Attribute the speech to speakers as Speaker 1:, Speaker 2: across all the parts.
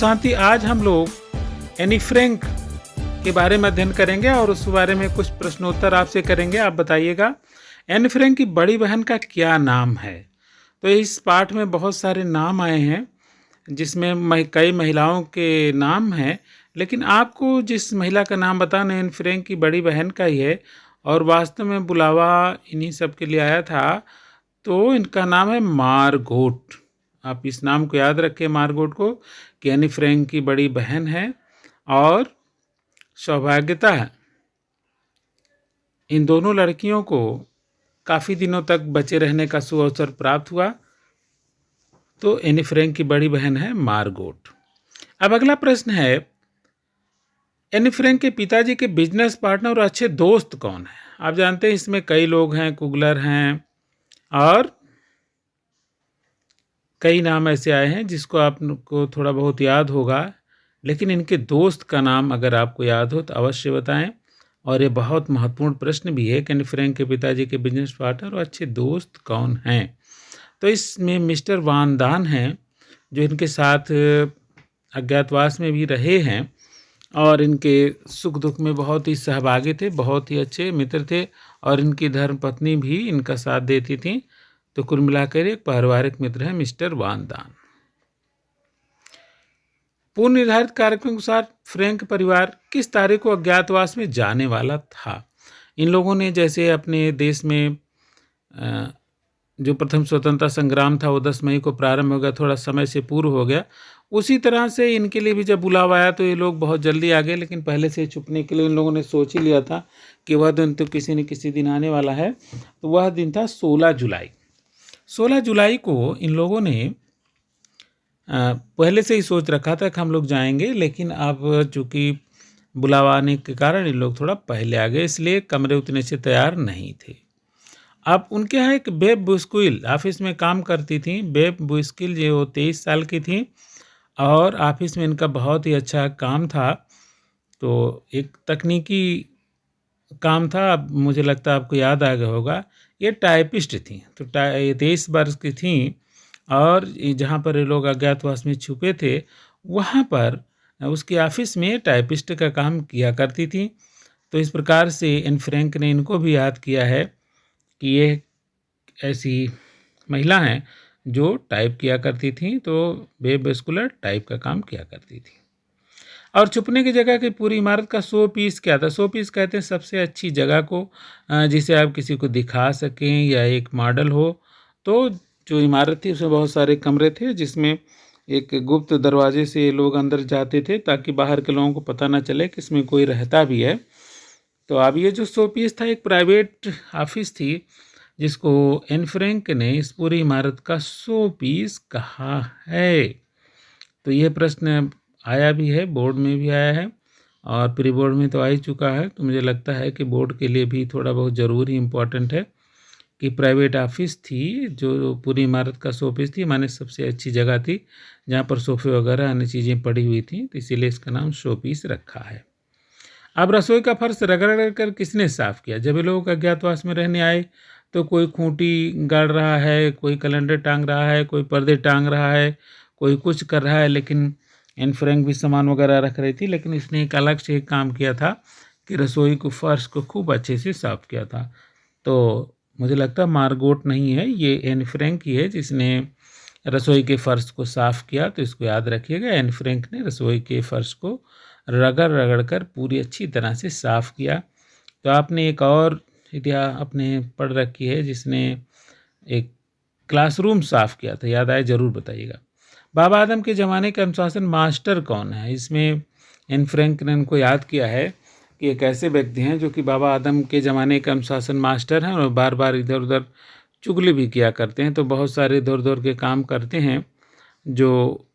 Speaker 1: साथ ही आज हम लोग एनी फ्रैंक के बारे में अध्ययन करेंगे और उस बारे में कुछ प्रश्नोत्तर आपसे करेंगे। आप बताइएगा एनी फ्रैंक की बड़ी बहन का क्या नाम है। तो इस पाठ में बहुत सारे नाम आए हैं जिसमें कई महिलाओं के नाम हैं, लेकिन आपको जिस महिला का नाम बताना एनी फ्रैंक की बड़ी बहन का ही है और वास्तव में बुलावा इन्हीं सब के लिए आया था। तो इनका नाम है मार्गोट। आप इस नाम को याद रखें, मार्गोट को, कि एनी फ्रैंक की बड़ी बहन है और सौभाग्यता है इन दोनों लड़कियों को काफ़ी दिनों तक बचे रहने का सुअवसर प्राप्त हुआ। तो एनी फ्रैंक की बड़ी बहन है मार्गोट। अब अगला प्रश्न है, एनी फ्रैंक के पिताजी के बिजनेस पार्टनर और अच्छे दोस्त कौन है। आप जानते हैं इसमें कई लोग हैं, कुगलर हैं और कई नाम ऐसे आए हैं जिसको आपको थोड़ा बहुत याद होगा, लेकिन इनके दोस्त का नाम अगर आपको याद हो तो अवश्य बताएं। और ये बहुत महत्वपूर्ण प्रश्न भी है कि एनी फ्रैंक के पिताजी के बिजनेस पार्टनर और अच्छे दोस्त कौन हैं। तो इसमें मिस्टर वान दान हैं जो इनके साथ अज्ञातवास में भी रहे हैं और इनके सुख दुख में बहुत ही सहभागी थे, बहुत ही अच्छे मित्र थे और इनकी धर्मपत्नी भी इनका साथ देती थी। तो कुल मिलाकर एक पारिवारिक मित्र है मिस्टर वान दान। पूर्व निर्धारित कार्यक्रम के अनुसार फ्रैंक परिवार किस तारीख को अज्ञातवास में जाने वाला था। इन लोगों ने जैसे अपने देश में जो प्रथम स्वतंत्रता संग्राम था वो 10 मई को प्रारंभ हो गया, थोड़ा समय से पूर्व हो गया, उसी तरह से इनके लिए भी जब बुलावा आया तो ये लोग बहुत जल्दी आ गए। लेकिन पहले से छुपने के लिए इन लोगों ने सोच ही लिया था कि वह दिन तो किसी न किसी दिन आने वाला है। तो वह दिन था 16 जुलाई। 16 जुलाई को इन लोगों ने पहले से ही सोच रखा था कि हम लोग जाएंगे, लेकिन अब चूँकि बुलावा आने के कारण इन लोग थोड़ा पहले आ गए, इसलिए कमरे उतने से तैयार नहीं थे। अब उनके यहाँ एक बेब बुस्किल ऑफिस में काम करती थी। बेब बुस्किल जो 23 साल की थी और ऑफिस में इनका बहुत ही अच्छा काम था। तो एक तकनीकी काम था, अब मुझे लगता है आपको याद आ गया होगा। ये टाइपिस्ट थी। तो 23 वर्ष की थी और जहाँ पर ये लोग अज्ञातवास में छुपे थे वहाँ पर उसके ऑफिस में टाइपिस्ट का काम किया करती थी। तो इस प्रकार से एनी फ्रैंक ने इनको भी याद किया है कि ये ऐसी महिला हैं जो टाइप किया करती थी। तो बेब बुस्किल टाइप का काम किया करती थी। और छुपने की जगह की पूरी इमारत का 100 पीस क्या था। 100 पीस कहते हैं सबसे अच्छी जगह को जिसे आप किसी को दिखा सकें या एक मॉडल हो। तो जो इमारत थी उसमें बहुत सारे कमरे थे जिसमें एक गुप्त दरवाजे से लोग अंदर जाते थे ताकि बाहर के लोगों को पता ना चले कि इसमें कोई रहता भी है। तो अब ये जो 100 पीस था एक प्राइवेट ऑफिस थी जिसको एनी फ्रैंक ने इस पूरी इमारत का 100 पीस कहा है। तो ये प्रश्न आया भी है, बोर्ड में भी आया है और प्री बोर्ड में तो आ ही चुका है। तो मुझे लगता है कि बोर्ड के लिए भी थोड़ा बहुत ज़रूरी इम्पोर्टेंट है कि प्राइवेट ऑफिस थी जो पूरी इमारत का 100 पीस थी, माने सबसे अच्छी जगह थी जहाँ पर सोफ़े वगैरह अन्य चीज़ें पड़ी हुई थी। तो इसीलिए इसका नाम 100 पीस रखा है। अब रसोई का फर्श रगड़ कर किसने साफ़ किया। जब ये लोग अज्ञातवास में रहने आए तो कोई खूंटी गाड़ रहा है, कोई कैलेंडर टांग रहा है, कोई पर्दे टांग रहा है, कोई कुछ कर रहा है, लेकिन एनी फ्रैंक भी सामान वगैरह रख रही थी। लेकिन इसने एक अलग से एक काम किया था कि रसोई को फर्श को खूब अच्छे से साफ़ किया था। तो मुझे लगता है मार्गोट नहीं है, ये एनी फ्रैंक ही है जिसने रसोई के फ़र्श को साफ़ किया। तो इसको याद रखिएगा, एनी फ्रैंक ने रसोई के फ़र्श को रगड़ रगड़ कर पूरी अच्छी तरह से साफ़ किया। तो आपने एक और इतिहास अपने पढ़ रखी है जिसने एक क्लासरूम साफ़ किया था, याद आए ज़रूर बताइएगा। बाबा आदम के ज़माने के अनुशासन मास्टर कौन है। इसमें एनी फ्रैंक ने उनको याद किया है कि एक ऐसे व्यक्ति हैं जो कि बाबा आदम के ज़माने के अनुशासन मास्टर हैं और बार बार इधर उधर चुगली भी किया करते हैं। तो बहुत सारे इधर उधर के काम करते हैं जो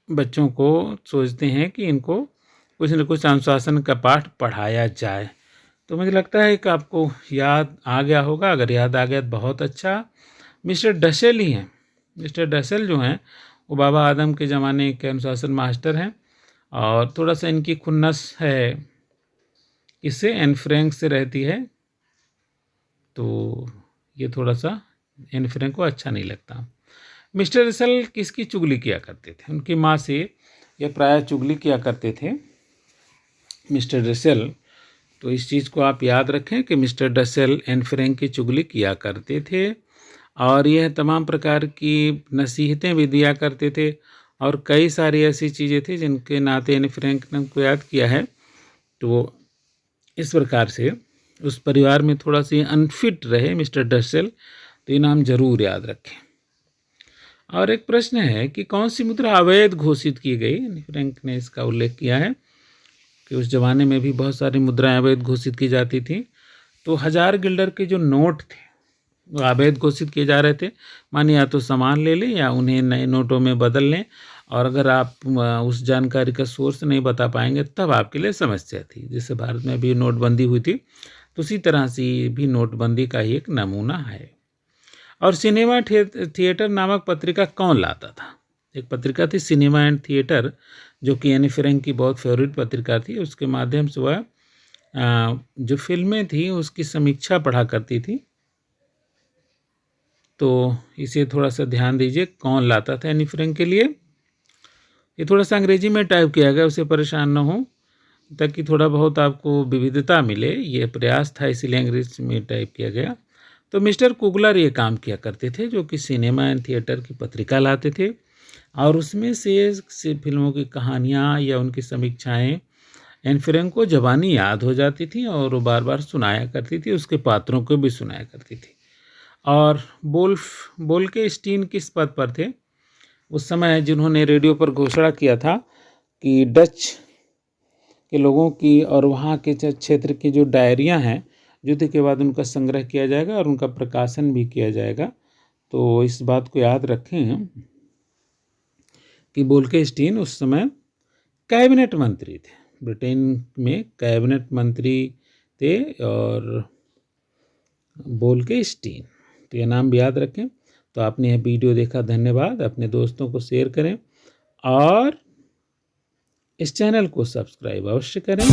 Speaker 1: बच्चों को सोचते हैं कि इनको कुछ न कुछ अनुशासन का पाठ पढ़ाया जाए। तो मुझे लगता है कि आपको याद आ गया होगा। अगर याद आ गया तो बहुत अच्छा। मिस्टर डसेल ही हैं। मिस्टर डसेल जो हैं वो बाबा आदम के ज़माने के अनुशासन मास्टर हैं और थोड़ा सा इनकी खुन्नस है, इससे एनी फ्रैंक से रहती है। तो ये थोड़ा सा एनी फ्रैंक को अच्छा नहीं लगता। मिस्टर डसेल किसकी चुगली किया करते थे। उनकी माँ से यह प्रायः चुगली किया करते थे मिस्टर रसेल। तो इस चीज़ को आप याद रखें कि मिस्टर रसेल एन फ्रैंक की चुगली किया करते थे और यह तमाम प्रकार की नसीहतें भी दिया करते थे और कई सारी ऐसी चीज़ें थी जिनके नाते एन फ्रैंक ने उनको याद किया है। तो इस प्रकार से उस परिवार में थोड़ा सी अनफिट रहे मिस्टर रसेल, तो ये नाम जरूर याद रखें। और एक प्रश्न है कि कौन सी मुद्रा अवैध घोषित की गई। एन फ्रैंक ने इसका उल्लेख किया है कि उस जमाने में भी बहुत सारी मुद्राएं अवैध घोषित की जाती थी। तो 1000 गिल्डर के जो नोट थे वो अवैध घोषित किए जा रहे थे। मानिए या तो सामान ले लें या उन्हें नए नोटों में बदल लें, और अगर आप उस जानकारी का सोर्स नहीं बता पाएंगे तब आपके लिए समस्या थी। जैसे भारत में भी नोटबंदी हुई थी, तो उसी तरह से भी नोटबंदी का ही एक नमूना है। और सिनेमा थिएटर नामक पत्रिका कौन लाता था। एक पत्रिका थी सिनेमा एंड थिएटर, जो कि एनी फ्रैंक की बहुत फेवरेट पत्रिका थी। उसके माध्यम से वह जो फिल्में थी उसकी समीक्षा पढ़ा करती थी। तो इसे थोड़ा सा ध्यान दीजिए, कौन लाता था एनी फ्रैंक के लिए। ये थोड़ा सा अंग्रेजी में टाइप किया गया, उससे परेशान न हो, ताकि थोड़ा बहुत आपको विविधता मिले। ये प्रयास था, इसीलिए अंग्रेजी में टाइप किया गया। तो मिस्टर कुगलर ये काम किया करते थे, जो कि सिनेमा एंड थिएटर की पत्रिका लाते थे और उसमें से फिल्मों की कहानियाँ या उनकी समीक्षाएँ एन फ्रैंक को ज़बानी याद हो जाती थी और वो बार बार सुनाया करती थी, उसके पात्रों को भी सुनाया करती थी। और बोल्केस्टीन किस पद पर थे उस समय, जिन्होंने रेडियो पर घोषणा किया था कि डच के लोगों की और वहाँ के क्षेत्र की जो डायरियाँ हैं, युद्ध के बाद उनका संग्रह किया जाएगा और उनका प्रकाशन भी किया जाएगा। तो इस बात को याद रखें कि बोल्केस्टीन उस समय कैबिनेट मंत्री थे, ब्रिटेन में कैबिनेट मंत्री थे। और बोल्केस्टीन, तो यह नाम भी याद रखें। तो आपने यह वीडियो देखा, धन्यवाद। अपने दोस्तों को शेयर करें और इस चैनल को सब्सक्राइब अवश्य करें।